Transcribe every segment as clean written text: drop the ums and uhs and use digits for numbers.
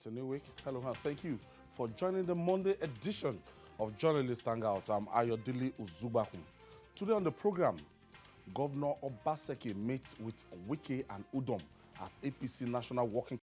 It's a new week. Hello, and thank you for joining the Monday edition of Journalists Hangout. I'm Ayodele Ozugbakun. Today on the program, Governor Obaseki meets with Wike and Udom as APC National Working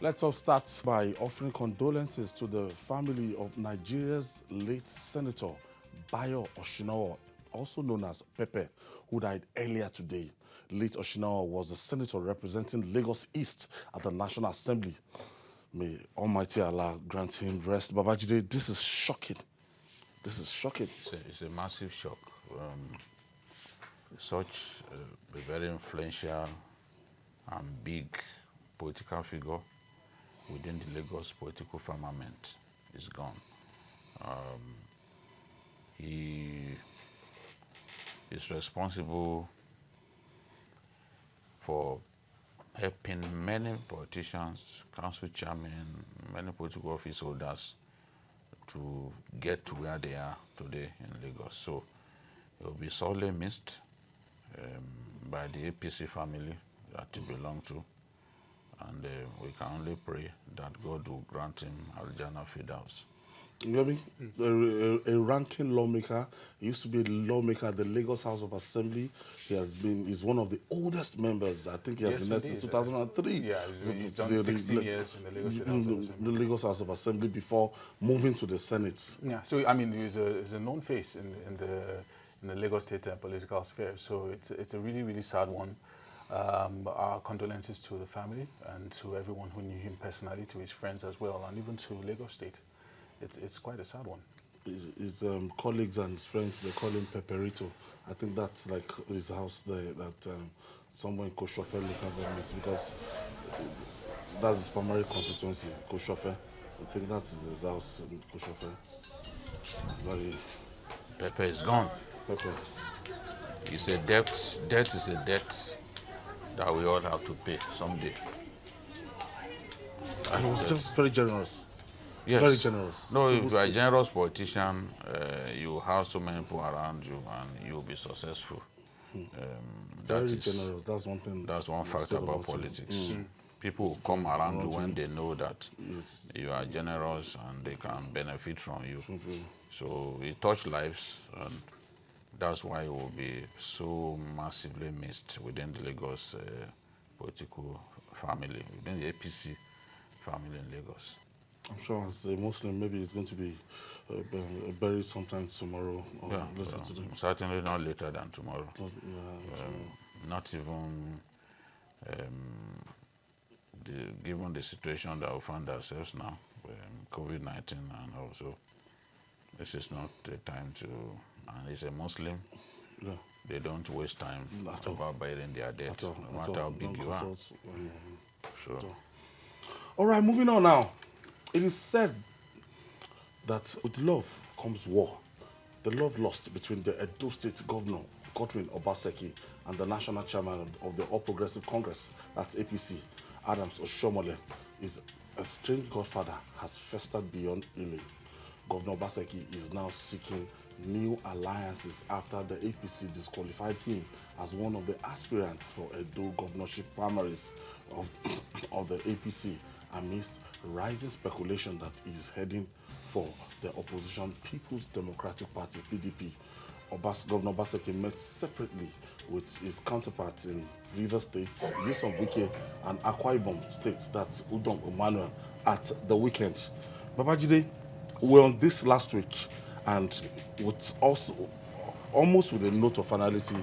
Let us start by offering condolences to the family of Nigeria's late Senator Bayo Osinowo, also known as Pepe, who died earlier today. Late Osinowo was a senator representing Lagos East at the National Assembly. May Almighty Allah grant him rest. Babajide, this is shocking. This is shocking. It's a massive shock. Such a very influential and big political figure within the Lagos political firmament is gone. He is responsible for helping many politicians, council chairmen, many political office holders to get to where they are today in Lagos. So he will be sorely missed by the APC family that he belonged to. And we can only pray that God will grant him Aljana Firdaus. Yomi, a ranking lawmaker. He used to be a lawmaker at the Lagos House of Assembly. He's one of the oldest members. I think he has been there since 2003. Yeah, he's done 16 years in the Lagos State House of Assembly. The Lagos House of Assembly before moving to the Senate. Yeah, so I mean, he's a known face in the Lagos State political sphere. So it's a really, really sad one. Our condolences to the family and to everyone who knew him personally, to his friends as well, and even to Lagos State. It's quite a sad one. His colleagues and his friends, they call him Peperito. I think that's like his house there, that somewhere in Koshofe local government, because that's his primary constituency, Koshofe. I think that's his house in Koshofe. Pepe is gone. Pepe. It's a debt. Debt is a debt that we all have to pay someday. And he was just very generous. Yes. Very generous. No, if you are a generous politician, you have so many people around you and you'll be successful. Very generous. That's one thing. That's one fact about politics. People will come around you when they know that you are generous and they can benefit from you. So it touched lives, and that's why it will be so massively missed within the Lagos political family, within the APC family in Lagos. I'm sure as a Muslim, maybe it's going to be buried sometime tomorrow. Or today. Certainly not later than tomorrow. Not even given the situation that we find ourselves now, COVID-19, and also this is not the time to, and he's a Muslim. Yeah. They don't waste time about burying their dead, no matter how big you are. Sure. All right, moving on now. It is said that with love comes war. The love lost between the Edo State Governor, Godwin Obaseki, and the National Chairman of the All Progressive Congress, that's APC, Adams Oshiomhole, is a strange godfather has festered beyond healing. Governor Obaseki is now seeking new alliances after the APC disqualified him as one of the aspirants for Edo Governorship primaries of the APC amidst rising speculation that he is heading for the opposition People's Democratic Party, PDP. Governor Obaseki met separately with his counterparts in Rivers State, Nyesom Wike, and Akwa Ibom State, that's Udom Emmanuel, at the weekend. Babajide, we're on this last week, and with also almost with a note of finality,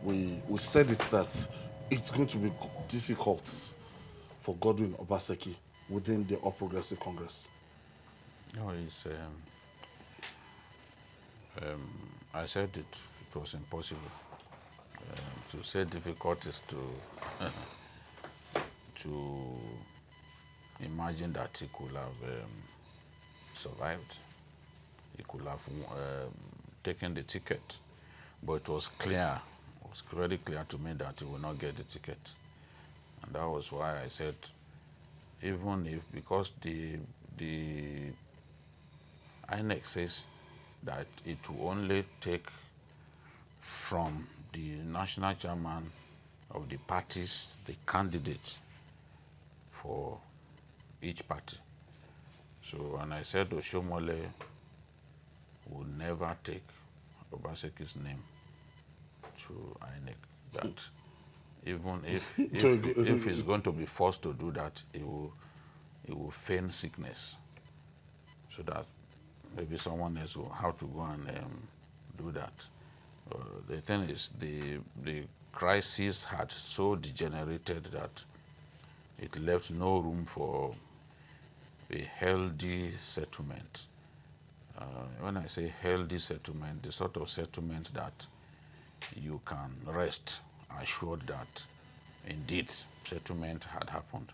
we said it that it's going to be difficult for Godwin Obaseki within the All Progressive Congress. No, it's I said it was impossible. to say difficult is to to imagine that he could have survived. He could have taken the ticket, but it was clear, it was very clear to me that he would not get the ticket. And that was why I said, even if, because the INEC says that it will only take from the national chairman of the parties, the candidates for each party. So when I said Oshomole would never take Obaseki's name to INEC, that even if he's going to be forced to do that, he will feign sickness, so that maybe someone else will have to go and do that. The thing is, the crisis had so degenerated that it left no room for a healthy settlement. When I say healthy settlement, the sort of settlement that you can rest assured that indeed settlement had happened.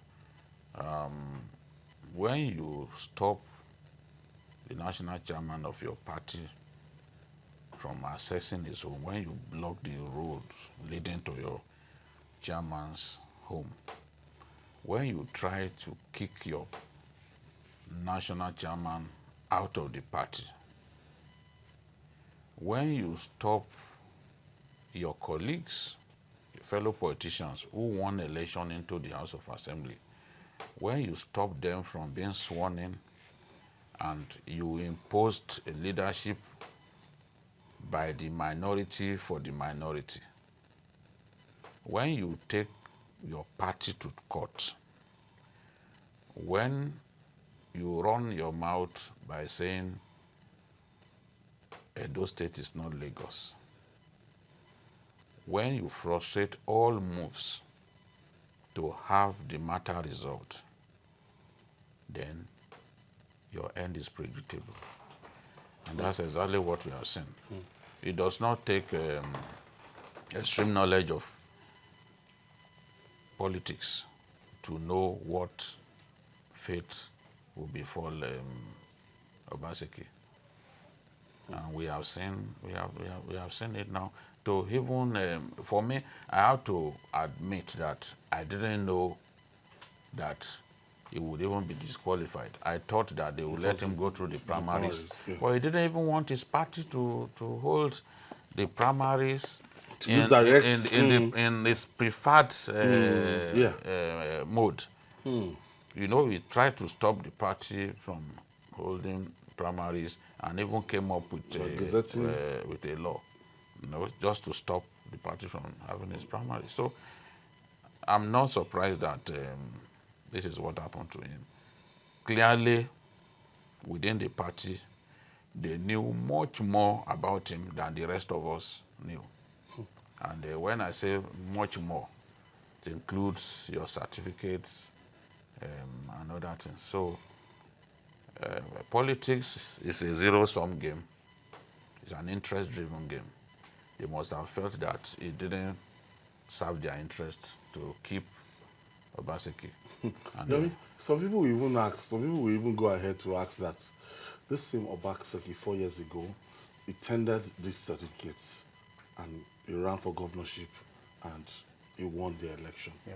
When you stop the national chairman of your party from accessing his home, when you block the roads leading to your chairman's home, when you try to kick your national chairman out of the party, when you stop your colleagues, your fellow politicians who won election into the House of Assembly, when you stop them from being sworn in and you imposed a leadership by the minority for the minority, when you take your party to court, when you run your mouth by saying Edo State is not Lagos, when you frustrate all moves to have the matter resolved, then your end is predictable. And that's exactly what we have seen. It does not take extreme knowledge of politics to know what fate will befall Obaseki. And we have seen it now. To even for me, I have to admit that I didn't know that he would even be disqualified. I thought that they would let him go through the primaries. Yeah. But he didn't even want his party to hold the primaries in this preferred mode. You know, he tried to stop the party from holding primaries and even came up with a law, you know, just to stop the party from having its primaries. So I'm not surprised that this is what happened to him. Clearly, within the party, they knew much more about him than the rest of us knew. And when I say much more, it includes your certificates and other things. So politics is a zero-sum game. It's an interest-driven game. They must have felt that it didn't serve their interest to keep Obaseki. Yomi, some people will even go ahead to ask that this same Obaseki 4 years ago, he tendered these certificates and he ran for governorship and he won the election. Yeah.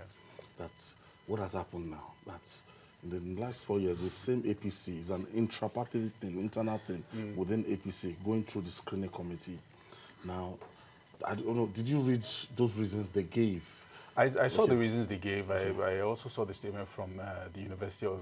That's what has happened now. That's in the last 4 years, the same APC is an intra-party thing, internal thing within APC, going through the screening committee. Now, I don't know, did you read those reasons they gave? I saw the reasons they gave. I also saw the statement from the University of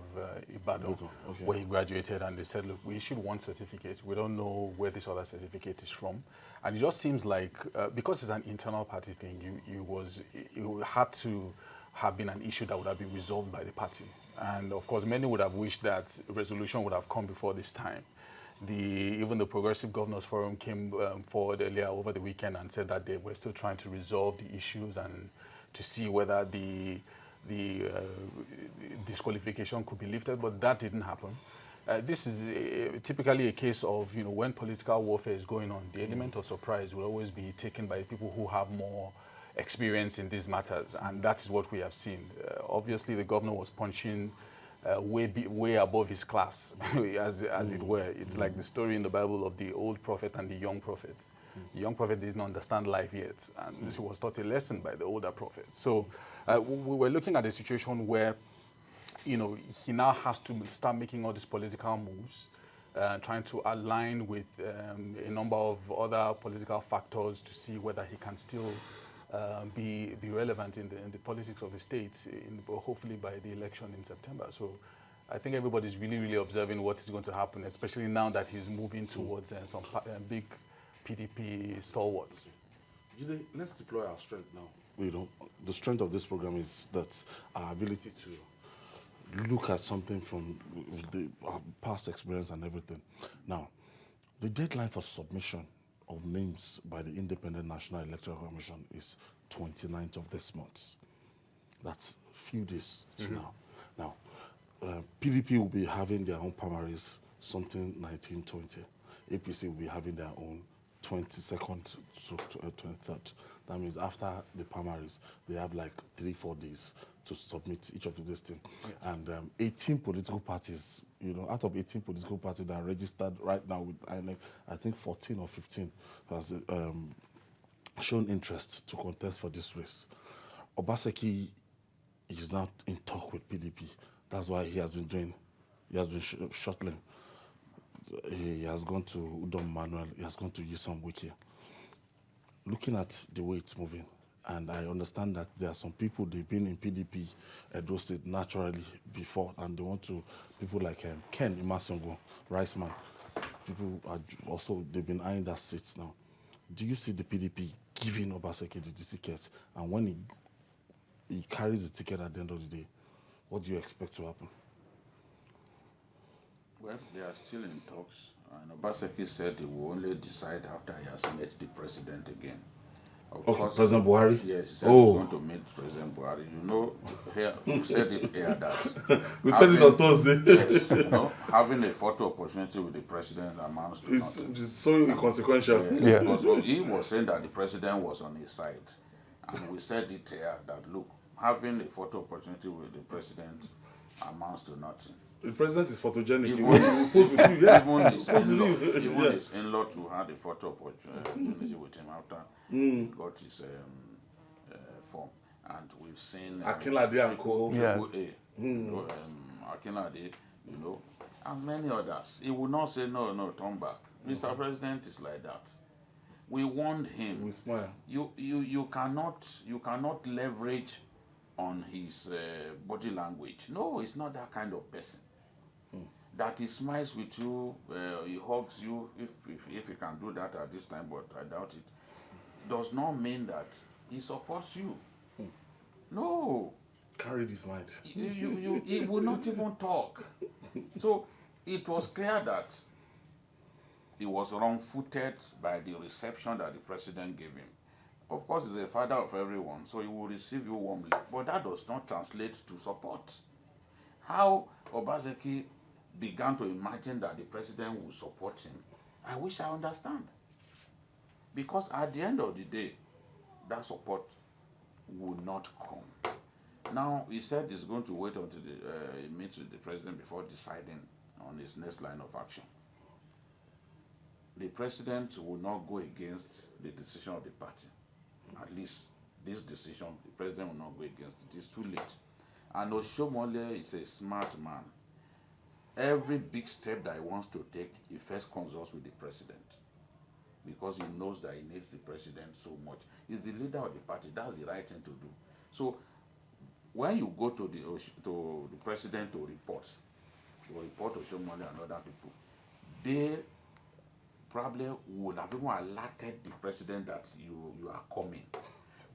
Ibadan, where he graduated, and they said, look, we issued one certificate. We don't know where this other certificate is from. And it just seems like, because it's an internal party thing, it had to have been an issue that would have been resolved by the party. And of course, many would have wished that a resolution would have come before this time. Even the Progressive Governors Forum came forward earlier over the weekend and said that they were still trying to resolve the issues and to see whether the disqualification could be lifted, but that didn't happen. This is typically a case of, when political warfare is going on, the element of surprise will always be taken by people who have more experience in these matters, and that is what we have seen. Obviously, the governor was punching way above his class, as it were. It's like the story in the Bible of the old prophet and the young prophet. The young prophet didn't understand life yet, and he was taught a lesson by the older prophet. So we were looking at a situation where, he now has to start making all these political moves, trying to align with a number of other political factors to see whether he can still be relevant in the politics of the state, hopefully by the election in September. So I think everybody's really, really observing what is going to happen, especially now that he's moving towards some big PDP stalwarts. Jide, let's deploy our strength now. The strength of this program is that our ability to look at something from our past experience and everything. Now, the deadline for submission of names by the Independent National Electoral Commission is 29th of this month. That's a few days to now. Now, PDP will be having their own primaries, something 1920. APC will be having their own 22nd to 23rd. That means after the primaries, they have like 3-4 days to submit each of these things. Yeah. And 18 political parties, out of 18 political parties that are registered right now with INEC, I think 14 or 15 has shown interest to contest for this race. Obaseki is now in talk with PDP. That's why he has been shuttling. He has gone to Udom Emmanuel, he has gone to Wike. Looking at the way it's moving, and I understand that there are some people, they've been in PDP, Edo State naturally before, and they want to, people like Ken Imasongo, Riceman, people are also, they've been eyeing that seat now. Do you see the PDP giving Obaseki the ticket, and when he carries the ticket at the end of the day, what do you expect to happen? Well, they are still in talks, and Obaseki said he will only decide after he has met the president again. Of course, President Buhari? Yes, he said he's going to meet President Buhari. Here, we said it here that... we said it on Thursday. Yes, having a photo opportunity with the president amounts to nothing. It's so inconsequential. Yes, because he was saying that the president was on his side. And we said it here that, look, having a photo opportunity with the president amounts to nothing. The president is photogenic. Even his in-law too had a photo opportunity with him after he got his form. And we've seen Akinlade and Co. Akinlade, and many others. He would not say no, turn back. Mr. President is like that. We warned him. We smile. You cannot leverage on his body language. No, he's not that kind of person. That he smiles with you, he hugs you, if he can do that at this time, but I doubt it, does not mean that he supports you. No. Carry this mind. He will not even talk. So it was clear that he was wrong-footed by the reception that the president gave him. Of course, he's the father of everyone, so he will receive you warmly, but that does not translate to support. How Obaseki began to imagine that the president would support him, I wish I understand. Because at the end of the day, that support would not come. Now, he said he's going to wait until he meets with the president before deciding on his next line of action. The president will not go against the decision of the party. At least this decision, the president will not go against it. It's too late. And Oshiomhole is a smart man. Every big step that he wants to take, he first consults with the president, because he knows that he needs the president so much. He's the leader of the party. That's the right thing to do. So when you go to the president to report Oshiomhole and other people, they probably would have even alerted the president that you are coming,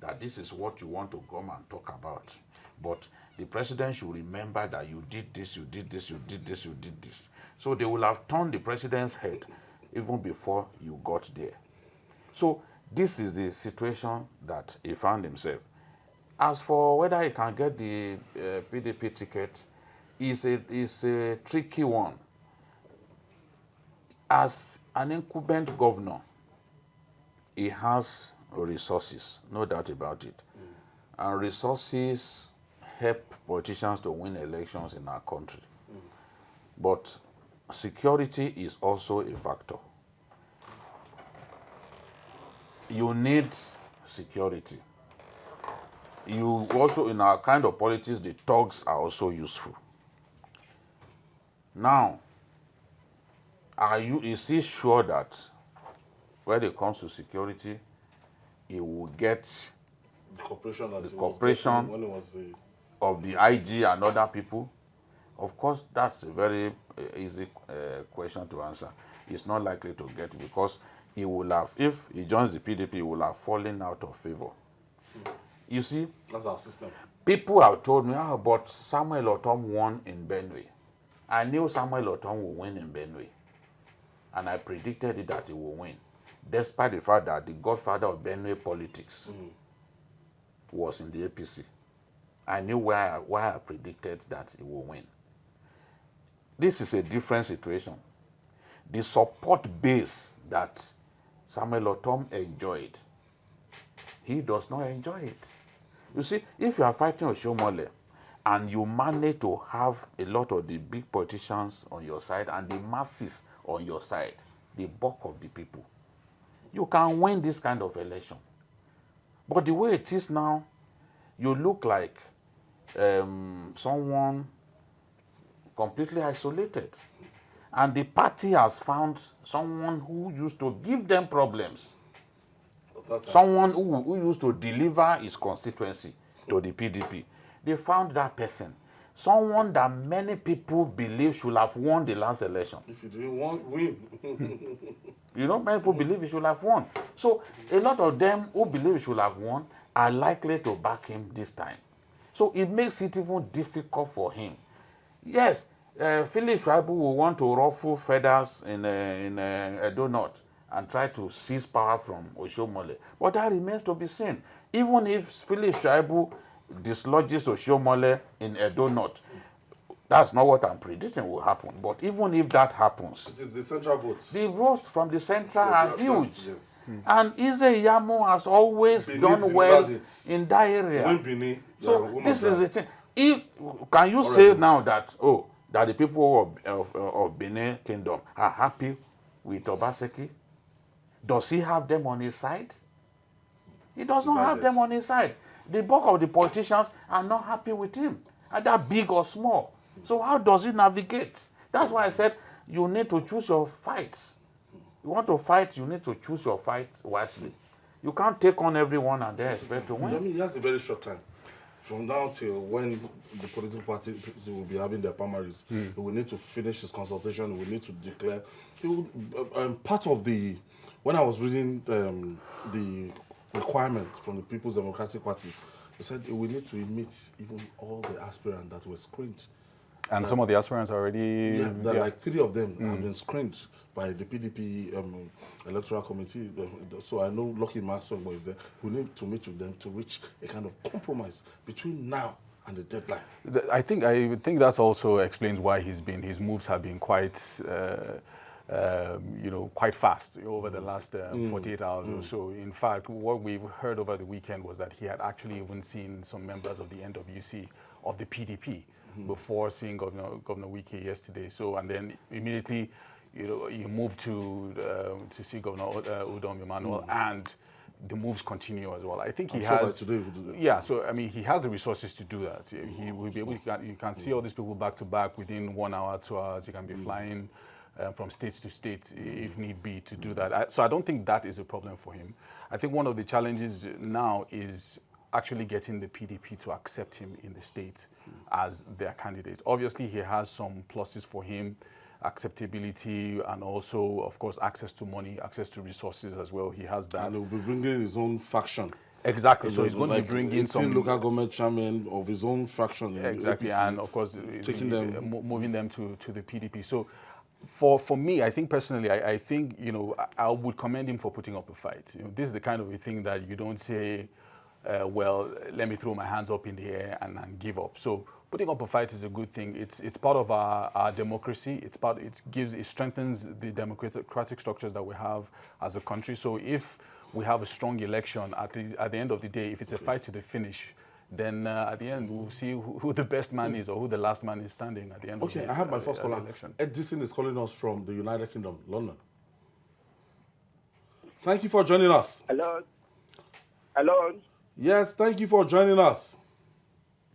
that this is what you want to come and talk about. But the president should remember that you did this, you did this, you did this, you did this. So they will have turned the president's head even before you got there. So this is the situation that he found himself. As for whether he can get the PDP ticket, is a tricky one, As an incumbent governor, he has resources, no doubt about it. And resources help politicians to win elections in our country. But security is also a factor. You need security. You also, in our kind of politics, the thugs are also useful. Now, is he sure that when it comes to security, he will get The cooperation, as the he was cooperation getting when it was of the IG and other people? Of course, that's a very easy question to answer. He's not likely to get it because he will have, if he joins the PDP, he will have fallen out of favor. You see, that's our system. people have told me, but Samuel Otom won in Benue. I knew Samuel Otom would win in Benue. And I predicted it that he will win, despite the fact that the godfather of Benue politics was in the APC. I knew why I predicted that he will win. This is a different situation. The support base that Samuel Otom enjoyed, he does not enjoy it. You see, if you are fighting Oshomole and you manage to have a lot of the big politicians on your side and the masses on your side, the bulk of the people, you can win this kind of election. But the way it is now, you look like someone completely isolated. And the party has found someone who used to give them problems. Someone who used to deliver his constituency to the PDP. They found that person. Someone that many people believe should have won the last election. If you didn't win. You know, many people believe he should have won. So a lot of them who believe he should have won are likely to back him this time. So it makes it even difficult for him. Yes, Philip Schreiber will want to ruffle feathers in Edo North and try to seize power from Oshomole. But that remains to be seen. Even if Philip Schreiber dislodges Oshomole in Edo North, that's not what I'm predicting will happen. But even if that happens, It is the central votes. the votes from the central are huge. Yes. And Ize Yamo has always Benin done well delivers it. in that area. When Benin, So this is the thing. Can you say now that that the people of Benin Kingdom are happy with Obaseki? Does he have them on his side? He does not have them on his side. The bulk of the politicians are not happy with him, either big or small. So how does he navigate? That's why I said you need to choose your fights. You want to fight, you need to choose your fight wisely. You can't take on everyone and then expect to win. He has a very short time. From now till when the political parties will be having their primaries, he will need to finish his consultation, he will need to declare. Part of the, when I was reading the requirements from the People's Democratic Party, they said he will need to meet even all the aspirants that were screened. And some of the aspirants are already... Like 3 of them have been screened by the PDP electoral committee. So I know Lucky Maxwell is there. We need to meet with them to reach a kind of compromise between now and the deadline. I think that also explains why his moves have been quite quite fast over the last 48 hours or so. In fact, what we've heard over the weekend was that he had actually even seen some members of the NWC of the PDP before seeing Governor Wike yesterday. So, and then immediately, he moved to see Governor Udom Emmanuel, and the moves continue as well. I think he has. Today we'll do that. Yeah, so I mean, he has the resources to do that. He will be able. You can see all these people back to back within 1 hour, 2 hours. You can be flying from state to state if need be to do that. So I don't think that is a problem for him. I think one of the challenges now is actually getting the PDP to accept him in the state as their candidate. Obviously, he has some pluses for him, acceptability, and also, of course, access to money, access to resources as well. He has that. And he'll be bringing his own faction. Exactly. So he's going to be bringing some local government chairman of his own faction. Exactly, APC, and of course, taking them, moving them to the PDP. So, for me, I think personally, I think I would commend him for putting up a fight. This is the kind of a thing that you don't say, well, let me throw my hands up in the air and give up. So putting up a fight is a good thing. It's part of our democracy. It strengthens the democratic structures that we have as a country. So if we have a strong election, at the end of the day, if it's a fight to the finish, then at the end we'll see who the best man is or who the last man is standing at the end of the Okay, I have my first caller. election. Edison is calling us from the United Kingdom, London. Thank you for joining us. Hello. Hello. Yes, thank you for joining us.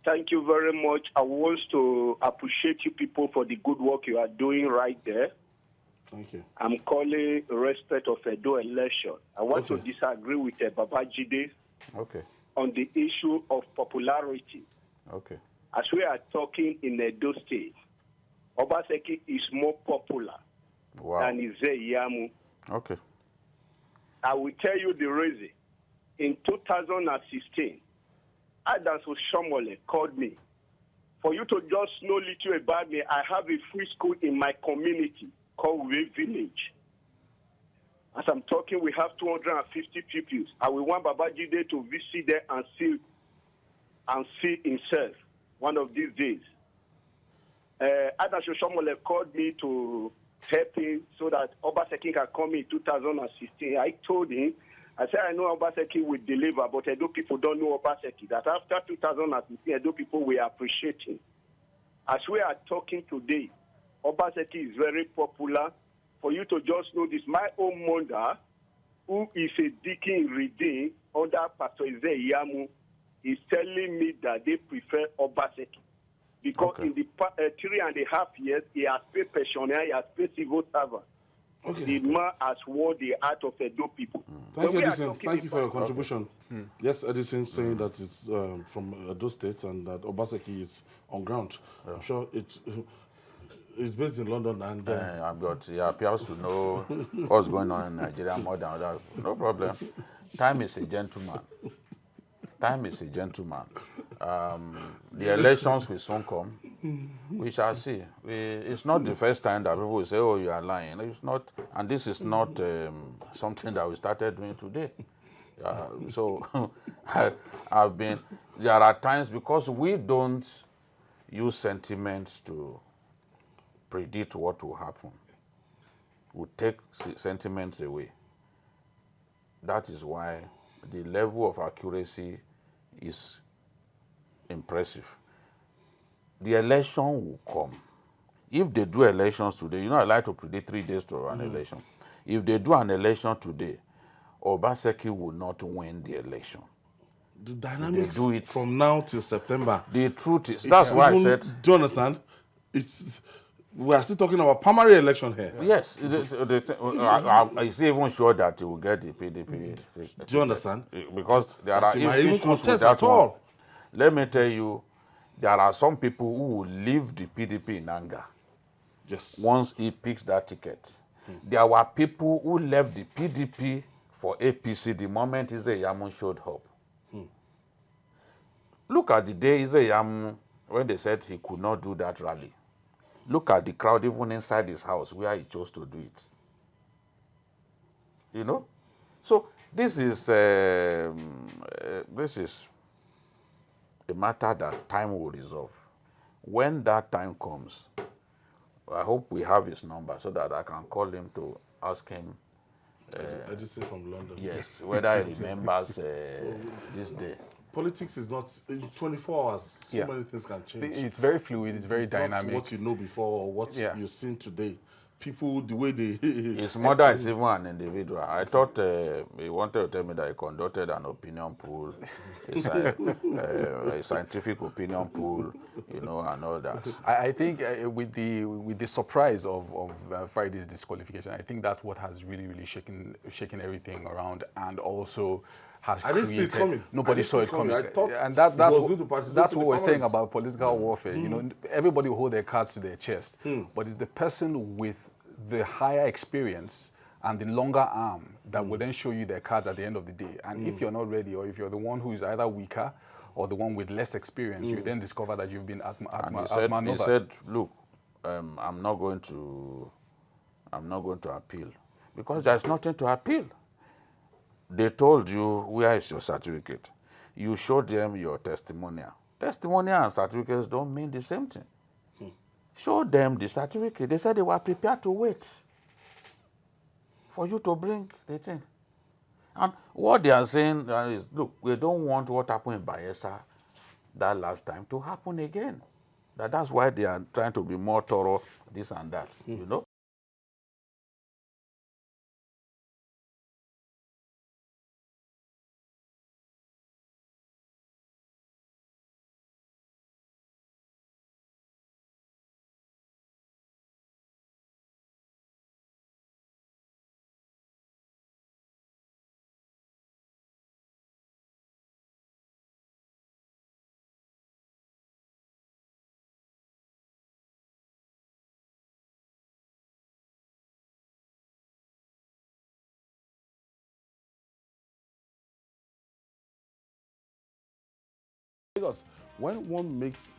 Thank you very much. I want to appreciate you people for the good work you are doing right there. Thank you. I'm calling respect of Edo election. I want to Okay. disagree with Babajide Okay. on the issue of popularity. Okay. As we are talking in Edo State, Obaseki is more popular Wow. than Izeyamu. Okay. I will tell you the reason. In 2016, Adams Oshomole called me. For you to just know little about me, I have a free school in my community called Way Village. As I'm talking, we have 250 pupils. I will want Babajide to visit there and see himself one of these days. Adams Oshomole called me to help him so that Obaseki can come in 2016. I told him, I said, I know Obaseki will deliver, but Edo people don't know Obaseki. That after 2016, Edo people will appreciate him. As we are talking today, Obaseki is very popular. For you to just know this, my own mother, who is a deacon in Redeem under Pastor Izeyamu, is telling me that they prefer Obaseki. Because in the 3.5 years, he has paid pensioner, he has paid civil servant. Okay. The man has won the heart of Edo people. Thank you, When we are Edison. talking Thank you for your about- contribution. Yes, Edison saying that it's from Edo State and that Obaseki is on ground. I'm sure it's based in London and But he appears to know what's going on in Nigeria more than that. No problem. Time is a gentleman. Time is a gentleman. The elections will soon come. We shall see. It's not the first time that people will say, "Oh, you are lying." It's not, and this is not something that we started doing today. So, I've been. There are times because we don't use sentiments to predict what will happen. We take sentiments away. That is why the level of accuracy is impressive. The election will come. If they do elections today, I like to predict 3 days to an election. If they do an election today, Obaseki will not win the election. the dynamics do it. from now till September. The truth is, that's why I even- said, Do you understand? We are still talking about primary election here. yes, is he even sure that he will get the PDP? Do you understand? Because there are He might even issues with contest that at all. one. Let me tell you, there are some people who will leave the PDP in anger Yes. once he picks that ticket. There were people who left the PDP for APC the moment Izeyamu showed up. Look at the day Izeyamu, when they said he could not do that rally. Look at the crowd even inside his house where he chose to do it. So this is a matter that time will resolve. When that time comes, I hope we have his number so that I can call him to ask him, Edison from London. yes, whether he remembers this day. Politics is not in 24 hours. So Yeah. many things can change. It's very fluid, it's very It's not dynamic. what you know before or what Yeah. you've seen today. People, the way they. His mother is even an individual. I thought he wanted to tell me that he conducted an opinion poll, a scientific opinion poll, and all that. I think with the surprise of Friday's disqualification, I think that's what has really shaken everything around, and also has I didn't see it coming. Nobody saw it coming. I thought And he was going to participate that's in what the we're saying primaries. about political warfare. Everybody will hold their cards to their chest, but it's the person with the higher experience and the longer arm that will then show you their cards at the end of the day. And if you're not ready, or if you're the one who is either weaker or the one with less experience, you then discover that you've been And he outmaneuvered. said, "Look, I'm not going to appeal because there's nothing to appeal. They told you, where is your certificate? you show them your testimonial. Testimonial and certificates don't mean the same thing. Show them the certificate. They said they were prepared to wait for you to bring the thing. And what they are saying is, look, we don't want what happened in Bayelsa that last time to happen again. That's why they are trying to be more thorough, this and that, you know. Because when one makes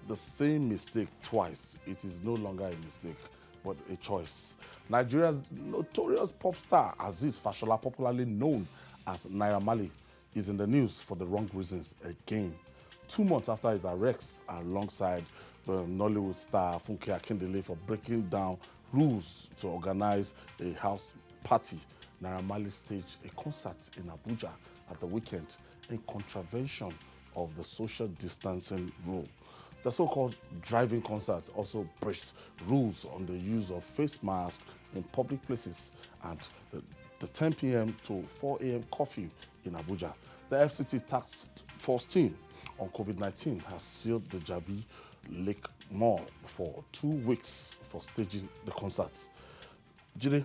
the same mistake twice, it is no longer a mistake, but a choice. Nigeria's notorious pop star Aziz Fashola, popularly known as Naira Marley, is in the news for the wrong reasons again. 2 months after his arrest alongside the Nollywood star Funke Akindele for breaking down rules to organize a house party, Naira Marley staged a concert in Abuja at the weekend in contravention of the social distancing rule. The so-called driving concerts also breached rules on the use of face masks in public places and the 10 p.m. to 4 a.m. curfew in Abuja. The FCT task force team on COVID-19 has sealed the Jabi Lake Mall for 2 weeks for staging the concerts. Jide,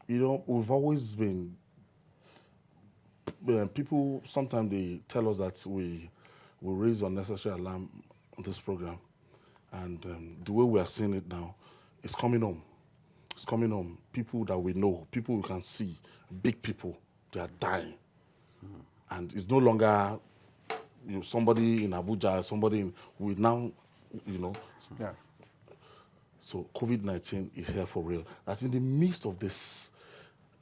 you know, we've always been people sometimes they tell us that we raise unnecessary alarm on this program, and the way we are seeing it now, it's coming home. It's coming home. People that we know, people we can see, big people, they are dying, and it's no longer somebody in Abuja, somebody in, we now, Yeah. So COVID-19 is here for real. That's in the midst of this.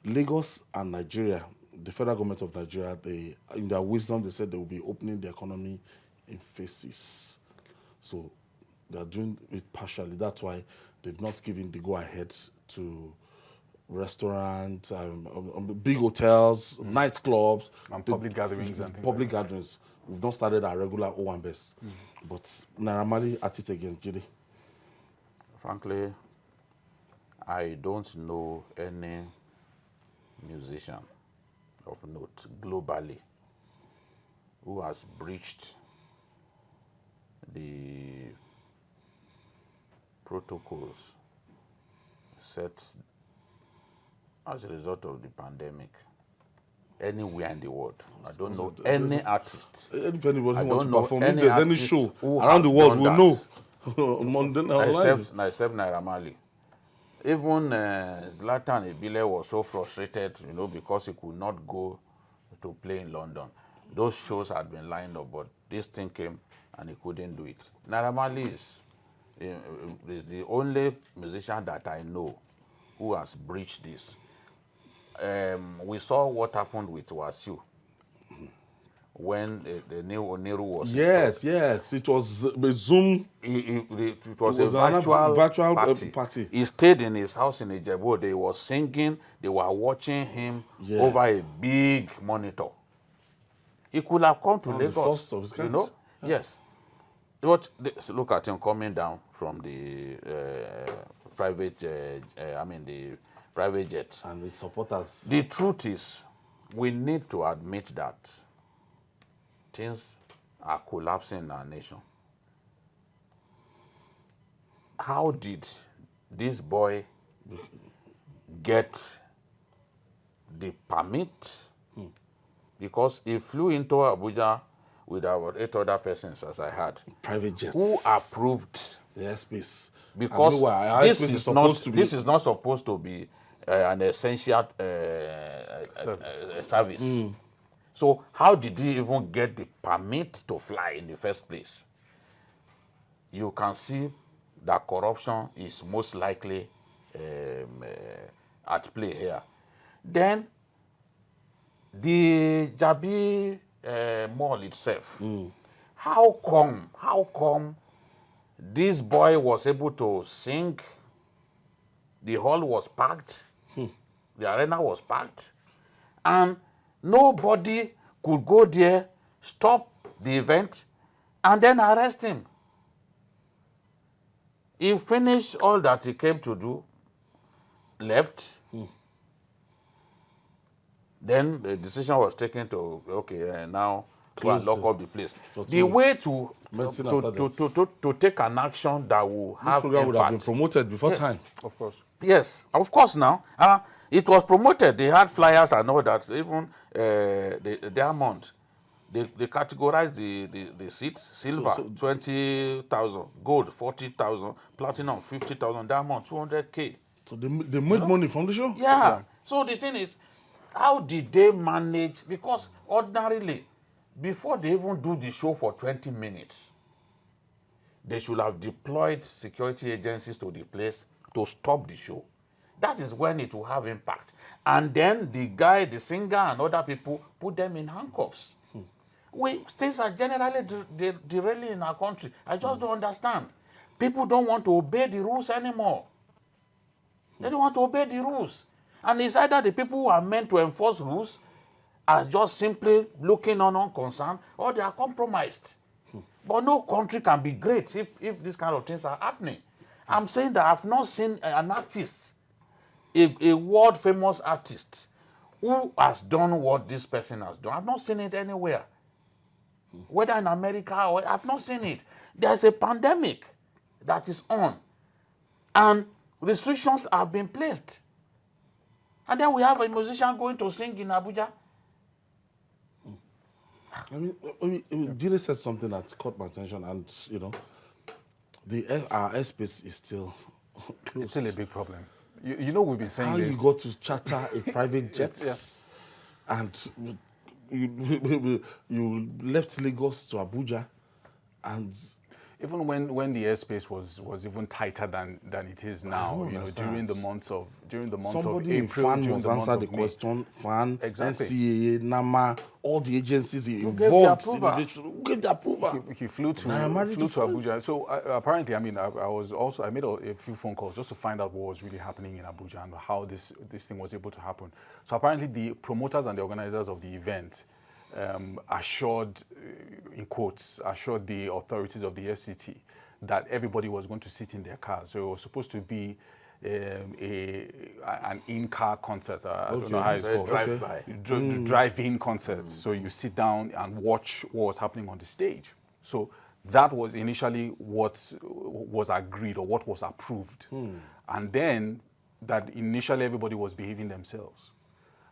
Lagos and Nigeria, the federal government of Nigeria, they, in their wisdom, they said they will be opening the economy in phases. So they are doing it partially. That's why they've not given the go-ahead to restaurants, big hotels, nightclubs. And public gatherings and things Public like gatherings. We've not started our regular Owambes. But Naira Marley at it again, Jide. Frankly, I don't know any musician of note globally who has breached the protocols set as a result of the pandemic anywhere in the world. I don't know any artist. If anybody I wants don't to know perform, any if there's any artist show who around the has world, done we'll that. know. Except Even Zlatan Ibile was so frustrated, because he could not go to play in London. Those shows had been lined up, but this thing came and he couldn't do it. Naira Marley is the only musician that I know who has breached this. We saw what happened with Wasiu when the new Oniru was Yes, it was a Zoom. it was a virtual party. He stayed in his house in Ijebu. They were singing. They were watching him over a big monitor. He could have come to Lagos. The first of his kind. Yeah. Yes. Look at him coming down from the private jet. And his supporters. The truth is, we need to admit that things are collapsing in our nation. How did this boy get the permit? Because he flew into Abuja with about 8 other persons, as I heard. Private jets. Who approved the airspace? Because this is not supposed to be an essential service. So how did he even get the permit to fly in the first place? You can see that corruption is most likely at play here. Then the Jabi mall itself. How come this boy was able to sing? The hall was packed, the arena was packed, and nobody could go there, stop the event, and then arrest him. He finished all that he came to do, left. Then the decision was taken to, okay, now go and lock up the place. The way to take an action that will have this program impact. would have been promoted before time. Of course. Yes, of course now. It was promoted. They had flyers and all that. Even the diamond, they categorized the seats: silver 20,000, gold 40,000, platinum 50,000, diamond 200K. So they made money from the show? Yeah. So the thing is, how did they manage? Because ordinarily, before they even do the show for 20 minutes, they should have deployed security agencies to the place to stop the show. That is when it will have impact. And then the guy, the singer, and other people put them in handcuffs. Things are generally derailing in our country. I just don't understand. People don't want to obey the rules anymore. They don't want to obey the rules. And it's either the people who are meant to enforce rules are just simply looking on unconcerned, or they are compromised. But no country can be great if these kind of things are happening. I'm saying that I've not seen an artist, a world famous artist, who has done what this person has done. I've not seen it anywhere. Whether in America or I've not seen it. There's a pandemic that is on, and restrictions have been placed. And then we have a musician going to sing in Abuja. I mean, Jide said something that caught my attention, and our airspace is still closed. It's still a big problem. You know, we've been saying how this. you got to charter a private jet, and you left Lagos to Abuja, and even when the airspace was even tighter than it is now, during the months of somebody in April, FAN during must the month answer of the May. question. FAN, Exactly. NCAA, NAMA, all the agencies gave involved the approval. gave the approval. He flew to Naira Marley to fly. Abuja. So apparently, I mean, I made a few phone calls just to find out what was really happening in Abuja and how this thing was able to happen. So apparently, the promoters and the organizers of the event assured, in quotes, assured the authorities of the FCT that everybody was going to sit in their cars. So it was supposed to be an in-car concert. I don't know how it's called. Drive-in concert. So you sit down and watch what was happening on the stage. So that was initially what was agreed or what was approved. And then that initially everybody was behaving themselves.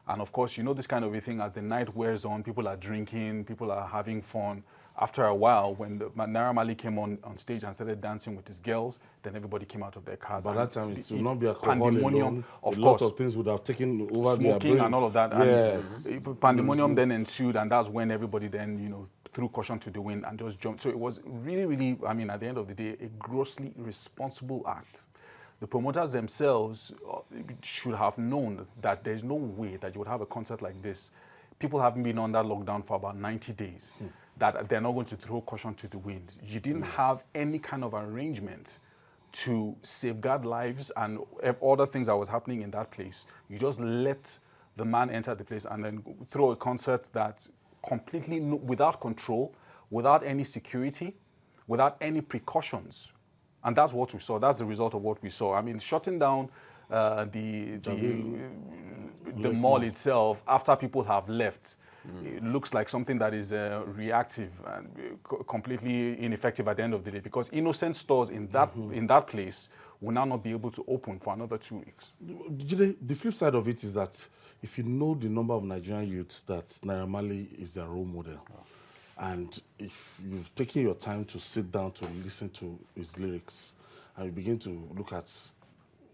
And of course, this kind of a thing, as the night wears on, people are drinking, people are having fun. After a while, when Naira Marley came on stage and started dancing with his girls, then everybody came out of their cars. By that time, it would not be alcohol pandemonium, alone. of a course. lot of things would have taken over Smoking their brain. and all of that. Yes. And pandemonium then ensued, and that's when everybody then, threw caution to the wind and just jumped. So it was really, really, I mean, at the end of the day, a grossly irresponsible act. The promoters themselves should have known that there's no way that you would have a concert like this. People haven't been under lockdown for about 90 days. That they're not going to throw caution to the wind. You didn't have any kind of arrangement to safeguard lives and other things that was happening in that place. You just let the man enter the place and then throw a concert that completely without control, without any security, without any precautions. And that's what we saw. That's the result of what we saw. I mean, shutting down the mall itself after people have left, it looks like something that is reactive and completely ineffective at the end of the day, because innocent stores in that place will now not be able to open for another 2 weeks. The flip side of it is that if you know the number of Nigerian youths that Naira Marley is their role model, and if you've taken your time to sit down to listen to his lyrics, and you begin to look at,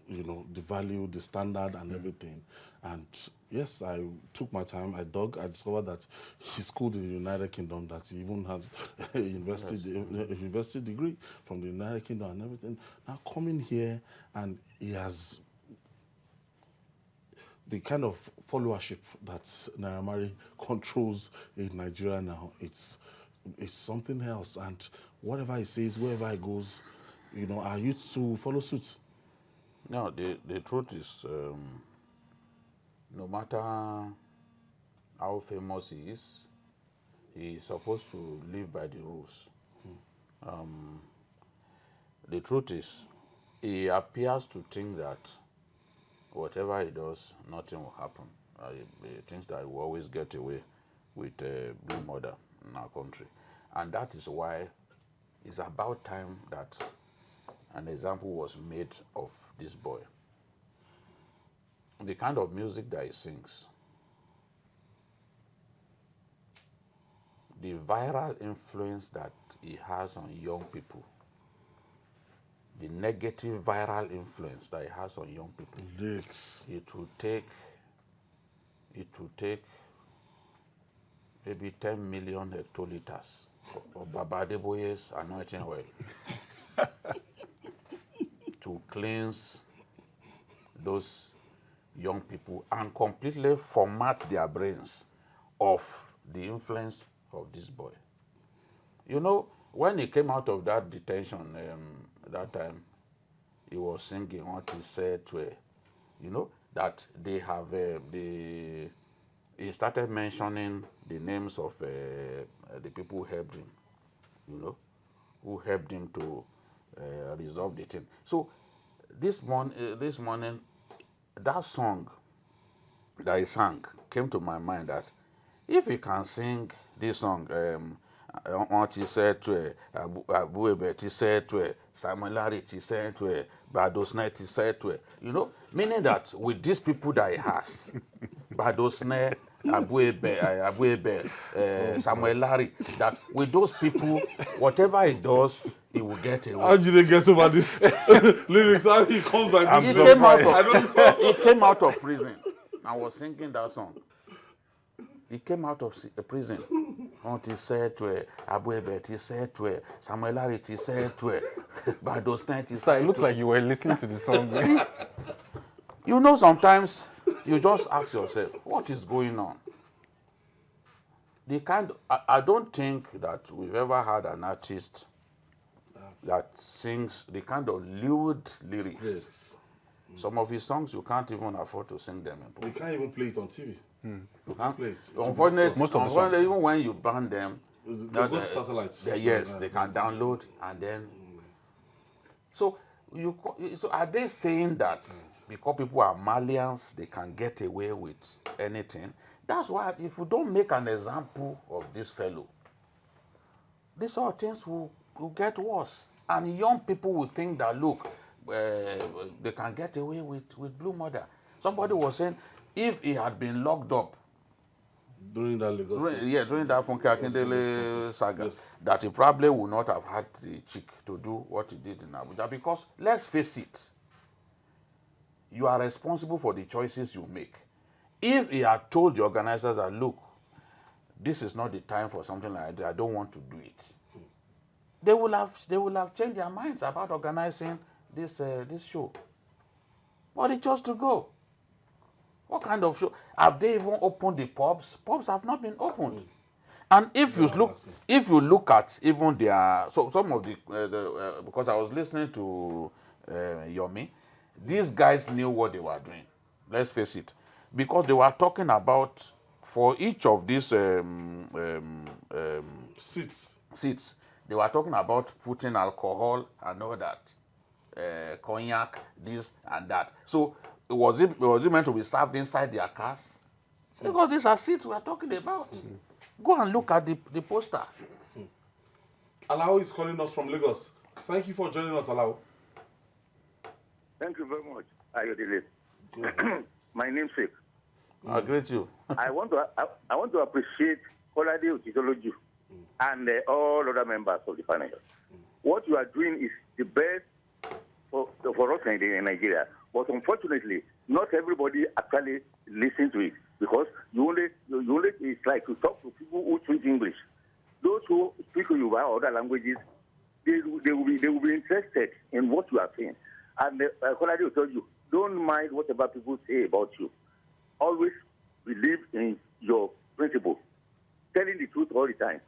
the value, the standard, and everything. And yes, I took my time. I discovered that he schooled in the United Kingdom, that he even has a university degree from the United Kingdom and everything. Now coming here, and he has the kind of followership that Naira Marley controls in Nigeria now, it's something else. And whatever he says, wherever he goes, you know, our youth to follow suit. No, the truth is, no matter how famous he is supposed to live by the rules. The truth is, he appears to think that whatever he does, nothing will happen. He thinks that he will always get away with blue murder in our country. And that is why it's about time that an example was made of this boy. The kind of music that he sings, the viral influence that he has on young people, the negative viral influence that he has on young people, it will take maybe 10 million hectoliters of Babajide anointing oil to cleanse those young people and completely format their brains of the influence of this boy. You know, when he came out of that detention, that time, he was singing what he said to, you know, that they have, he started mentioning the names of the people who helped him, you know, who helped him to resolve the thing. So this morning, that song that he sang came to my mind that if he can sing this song, what he said to Abuja, he said to Samuel he said to Badosnet, he said to, you know, meaning that with these people that he has, Badosnet, Abuebe, Samuel Larry, that with those people, whatever he does, he will get away. How did they get over this lyrics? How he comes like this? He came out of prison and was singing that song. He came out of prison. And he said to Abuebe, he said to Samuel Larry, he said to Badosnet. So it looks like you were listening to the song. See, you know, sometimes you just ask yourself, what is going on? I don't think that we've ever had an artist that sings the kind of lewd lyrics. Yes. Some of his songs, you can't even afford to sing them in public. You can't even play it on TV. You can't play it. Unfortunately, even when you ban them, they go to satellites. Yes, they can download and then. So are they saying that because people are Malians, they can get away with anything? That's why if we don't make an example of this fellow, these sort of things will get worse. And young people will think that, look, they can get away with blue murder. Somebody was saying, if he had been locked up during that Lagos during that Funke Akindele saga, yes, that he probably would not have had the cheek to do what he did in Abuja. Because let's face it, you are responsible for the choices you make. If he had told the organizers that, look, this is not the time for something like that, I don't want to do it, they will have changed their minds about organizing this show. But he chose to go. What kind of show? Have they even opened the pubs? Pubs have not been opened. And if you look at even their, so some of the because I was listening to Yomi, these guys knew what they were doing. Let's face it, because they were talking about, for each of these seats, they were talking about putting alcohol and all that, cognac, this and that. So was it meant to be served inside their cars? Because these are seats we are talking about. Go and look at the poster. Alao is calling us from Lagos. Thank you for joining us, Alao. Thank you very much, Ayodele. My namesake. I greet you. I want to appreciate Kolade-Otitoju and all other members of the panel. What you are doing is the best for us in Nigeria. But unfortunately, not everybody actually listens to it, because you only it's like to talk to people who speak English. Those who speak Yoruba or other languages, they will be interested in what you are saying. And Kolade-Otitoju, don't mind whatever people say about you. always believe in your principles, telling the truth all the time.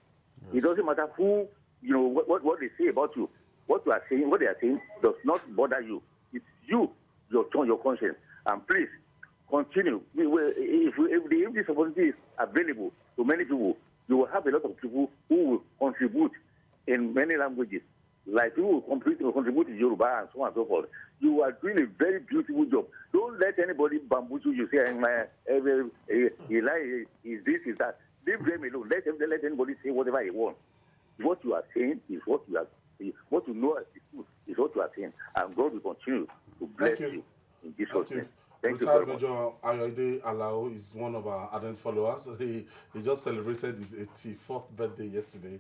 Yes. It doesn't matter who, what they say about you. What you are saying, what they are saying does not bother you. It's you, your conscience. And please, continue. If this opportunity is available to many people, you will have a lot of people who will contribute in many languages. Like you will contribute in Yoruba and so on and so forth. You are doing a very beautiful job. Don't let anybody bamboozle you. Say, Eli is this, is that. Leave them alone. Let anybody say whatever he wants. What you are saying is what you are saying. What you know as the truth is what you are saying. And God will continue to bless you in this way. Thank you very much. Major Ayodele Alao is one of our ardent followers. He just celebrated his 84th birthday yesterday.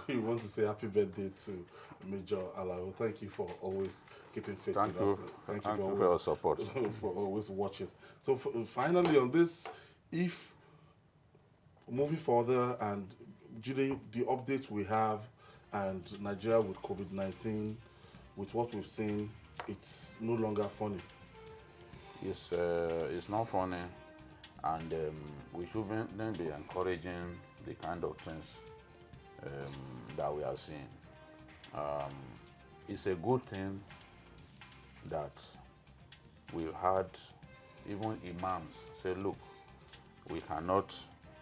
We want to say happy birthday to Major Alao. Thank you for always keeping faith with us. Thank you for your support. For always watching. So finally on this, if moving further and Jide, the updates we have and Nigeria with COVID-19, with what we've seen, it's no longer funny. It's not funny, and we shouldn't then be encouraging the kind of things that we are seeing. It's a good thing that we've had even imams say, look, we cannot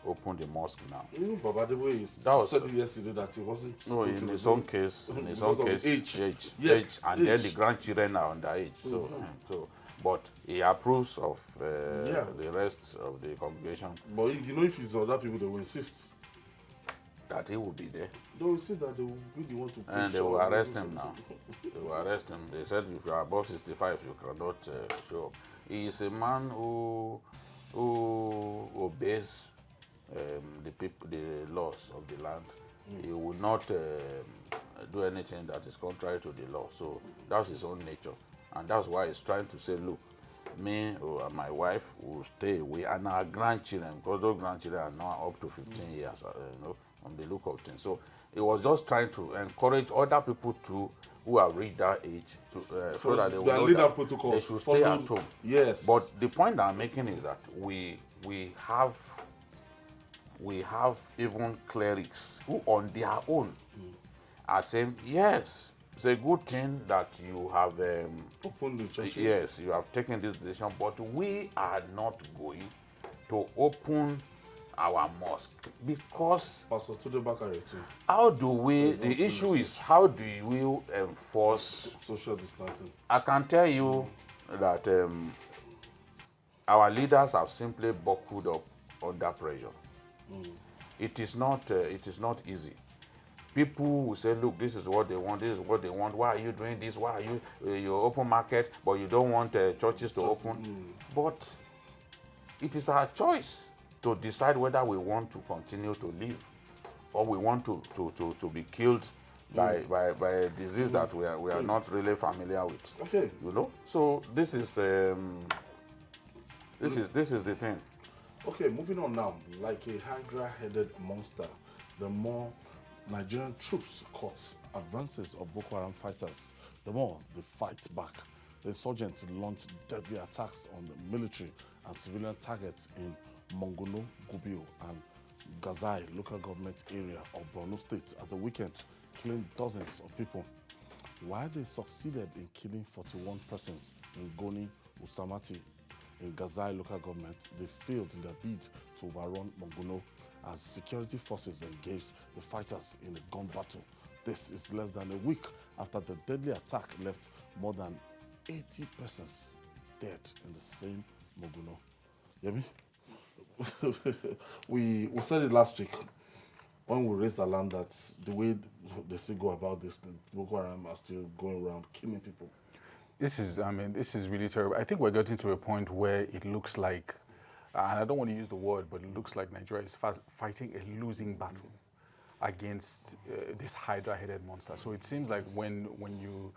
open the mosque now. Even Babajide said it yesterday that he wasn't. No, in his own case, age, yes, and then the grandchildren are underage. So, but he approves of the rest of the congregation. But if it's other people, they will insist that he will be there. They will insist that they will be the one to preach. And they will arrest him now. They will arrest him. They said if you are above 65, you cannot show up. He is a man who obeys the laws of the land. He will not do anything that is contrary to the law. So that's his own nature. And that's why he's trying to say, look, me or my wife will stay away, and our grandchildren, because those grandchildren are now up to 15 years, from the look of things. So he was just trying to encourage other people who have reached that age so that they will know that they should stay at home. Yes. But the point that I'm making is that we have even clerics who on their own are saying, yes, it's a good thing that you have opened the churches. Yes, you have taken this decision, but we are not going to open our mosque because how do we? The issue is how do we enforce social distancing? I can tell you that our leaders have simply buckled up under pressure. It is not easy. People will say, look, this is what they want, this is what they want. Why are you doing this? Why are you open market, but you don't want churches to open? But it is our choice to decide whether we want to continue to live or we want to be killed by a disease that we are not really familiar with. Okay. So this is the thing. Okay, moving on now. Like a hydra-headed monster, the more Nigerian troops caught advances of Boko Haram fighters, the more they fight back. The insurgents launched deadly attacks on the military and civilian targets in Monguno, Gubio, and Ngazai local government area of Borno State at the weekend, killing dozens of people. While they succeeded in killing 41 persons in Goni Usmanti in Ngazai local government, they failed in their bid to overrun Monguno as security forces engaged the fighters in a gun battle. This is less than a week after the deadly attack left more than 80 persons dead in the same Monguno. Yomi? we said it last week when we raised alarm that the way they still go about this, the Boko Haram are still going around killing people. This is really terrible. I think we're getting to a point where it looks like, and I don't want to use the word, but it looks like Nigeria is fighting a losing battle against this hydra-headed monster. So it seems like when you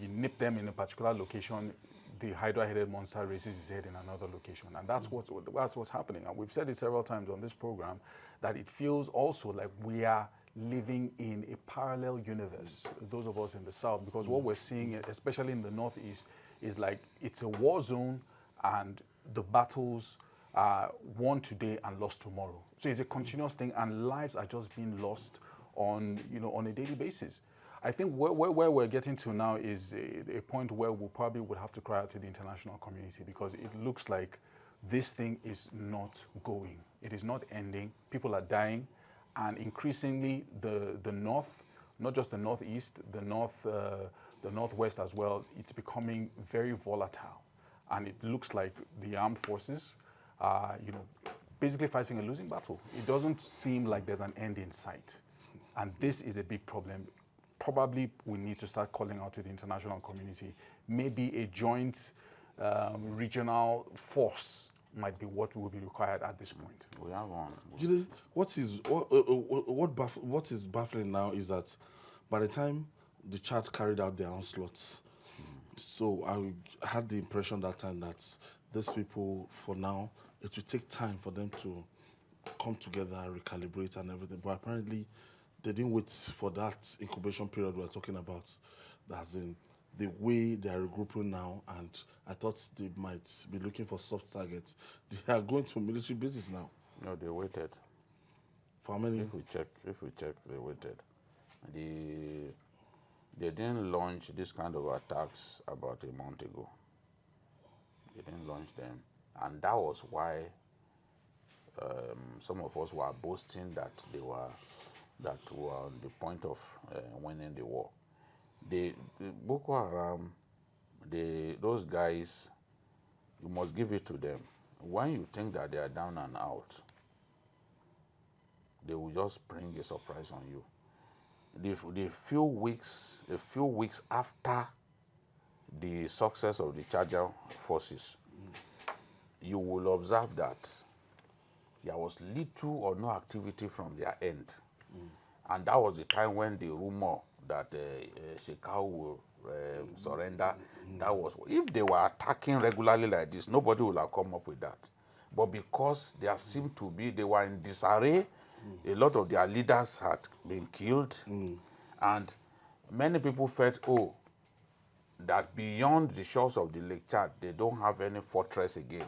nip them in a particular location, the hydra-headed monster raises his head in another location, and that's what's happening. And we've said it several times on this program that it feels also like we are living in a parallel universe, those of us in the South, because what we're seeing, especially in the Northeast, is like it's a war zone, and the battles are won today and lost tomorrow. So it's a continuous thing, and lives are just being lost on, on a daily basis. I think where we're getting to now is a point where we probably would have to cry out to the international community, because it looks like this thing is not going. It is not ending. People are dying, and increasingly the north, not just the northeast, the northwest as well, it's becoming very volatile, and it looks like the armed forces are, basically fighting a losing battle. It doesn't seem like there's an end in sight, and this is a big problem. Probably we need to start calling out to the international community. Maybe a joint regional force might be what will be required at this point. We have one. Jide, what is baffling now is that by the time the Chad carried out their onslaughts, so I had the impression that time that these people, for now, it will take time for them to come together, recalibrate and everything. But apparently, they didn't wait for that incubation period we're talking about. As in, the way they are regrouping now, and I thought they might be looking for soft targets. They are going to military bases now. No, they waited. For how many? If we check, they waited. They didn't launch this kind of attacks about a month ago. They didn't launch them, and that was why some of us were boasting that they were on the point of winning the war. The Boko Haram, those guys, you must give it to them. When you think that they are down and out, they will just bring a surprise on you. The few weeks after the success of the Charger forces, you will observe that there was little or no activity from their end. And that was the time when the rumor that Shekau will surrender, that was, if they were attacking regularly like this, nobody would have come up with that. But because there seemed to be, they were in disarray, a lot of their leaders had been killed, and many people felt, that beyond the shores of the Lake Chad, they don't have any fortress again.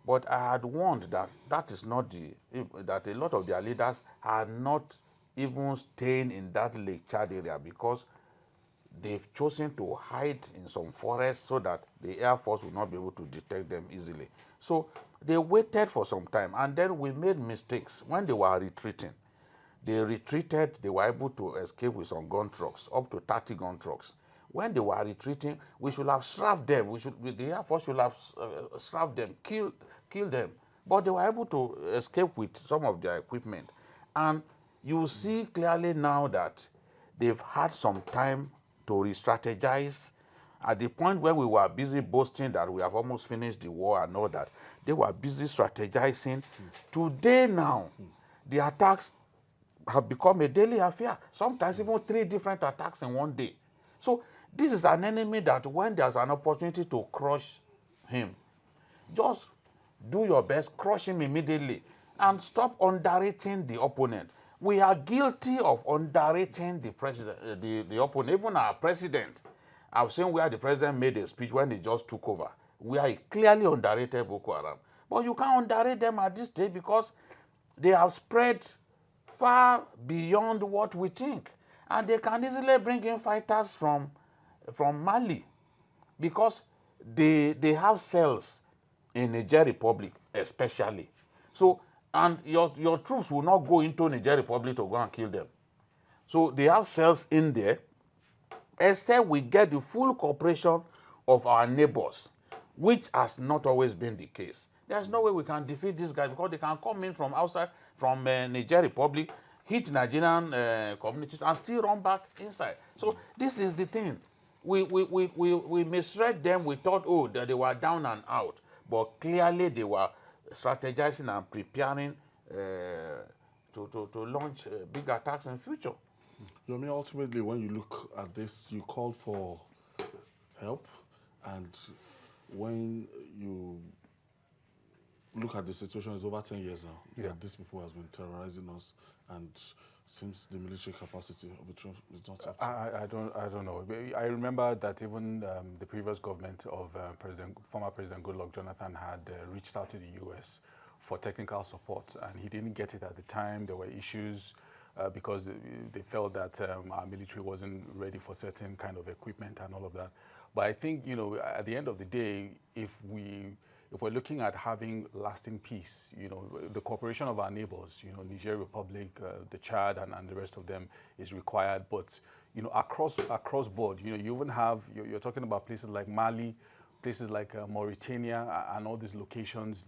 But I had warned that that is not that a lot of their leaders are not even staying in that Lake Chad area, because they've chosen to hide in some forests so that the Air Force will not be able to detect them easily. So they waited for some time, and then we made mistakes. When they were retreating, they retreated, they were able to escape with some gun trucks, up to 30 gun trucks. When they were retreating, we should have strapped them. The Air Force should have strapped them, killed them. But they were able to escape with some of their equipment. And you see clearly now that they've had some time to re-strategize. At the point where we were busy boasting that we have almost finished the war and all that, they were busy strategizing. Today now, the attacks have become a daily affair. Sometimes even 3 different attacks in one day. So this is an enemy that when there's an opportunity to crush him, just do your best, crush him immediately, and stop underrating the opponent. We are guilty of underrating the president, the opponent, even our president. I've seen where the president made a speech when he just took over. We are clearly underrated Boko Haram. But you can't underrate them at this stage, because they have spread far beyond what we think. And they can easily bring in fighters from Mali, because they have cells in Niger Republic especially. So, and your troops will not go into Niger Republic to go and kill them. So they have cells in there, except we get the full cooperation of our neighbors, which has not always been the case. There's no way we can defeat these guys, because they can come in from outside, from Niger Republic, hit Nigerian communities, and still run back inside. So this is the thing. We misread them. We thought, that they were down and out. But clearly they were strategizing and preparing to launch big attacks in future. Yomi, ultimately, when you look at this, you called for help, and when you look at the situation, it's over 10 years now that these people have been terrorizing us, and seems the military capacity of the troop is not up to. I don't know. I remember that even the previous government of former President Goodluck Jonathan had reached out to the U.S. for technical support, and he didn't get it at the time. There were issues because they felt that our military wasn't ready for certain kind of equipment and all of that. But I think, you know, at the end of the day, if we're looking at having lasting peace, you know, the cooperation of our neighbors, you know, Niger Republic, the Chad, and the rest of them is required. But, you know, across board, you know, you even have, you're talking about places like Mali, places like Mauritania, and all these locations,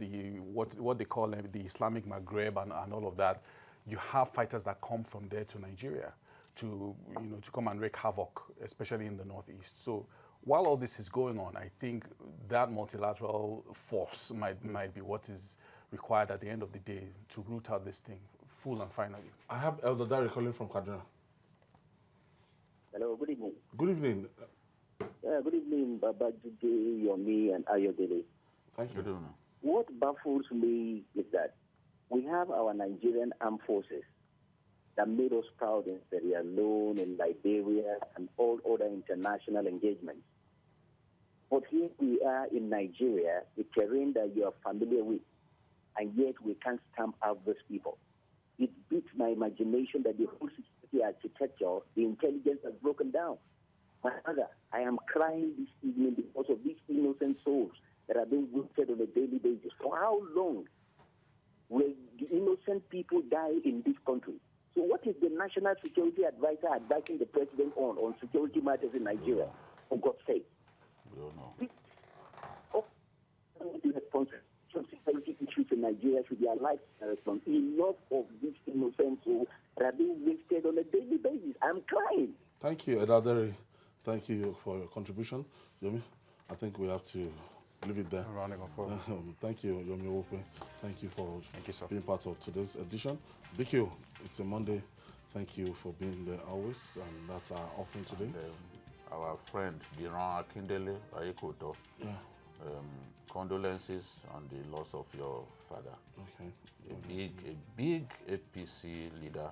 what they call the Islamic Maghreb and all of that. You have fighters that come from there to Nigeria to, you know, to come and wreak havoc, especially in the northeast. So while all this is going on, I think that multilateral force might be what is required at the end of the day to root out this thing full and finally. I have Elder Dari calling from Kaduna. Hello, good evening. Good evening. Good evening, Babajide, Yomi, and Ayodele. Thank you. What baffles me is that we have our Nigerian armed forces that made us proud in Sierra Leone, in Liberia, and all other international engagements. But here we are in Nigeria, a terrain that you are familiar with, and yet we can't stamp out those people. It beats my imagination that the whole security architecture, the intelligence has broken down. My mother, I am crying this evening because of these innocent souls that are being wasted on a daily basis. For how long will the innocent people die in this country? So what is the National Security Advisor advising the president on security matters in Nigeria, for God's sake? We don't know. The responsibility of security issues in Nigeria should be alive. Enough of these innocent souls that are being wasted on a daily basis. I'm crying. Thank you, Elder Dari. Thank you for your contribution. Yomi, I think we have to leave it there. Thank you, Yomi Owope. Thank you for being part of today's edition. BQ, it's a Monday. Thank you for being there always, and that's our offering today. And, our friend Giran Akindele Ayekoto. Yeah. Condolences on the loss of your father. Okay. A big APC leader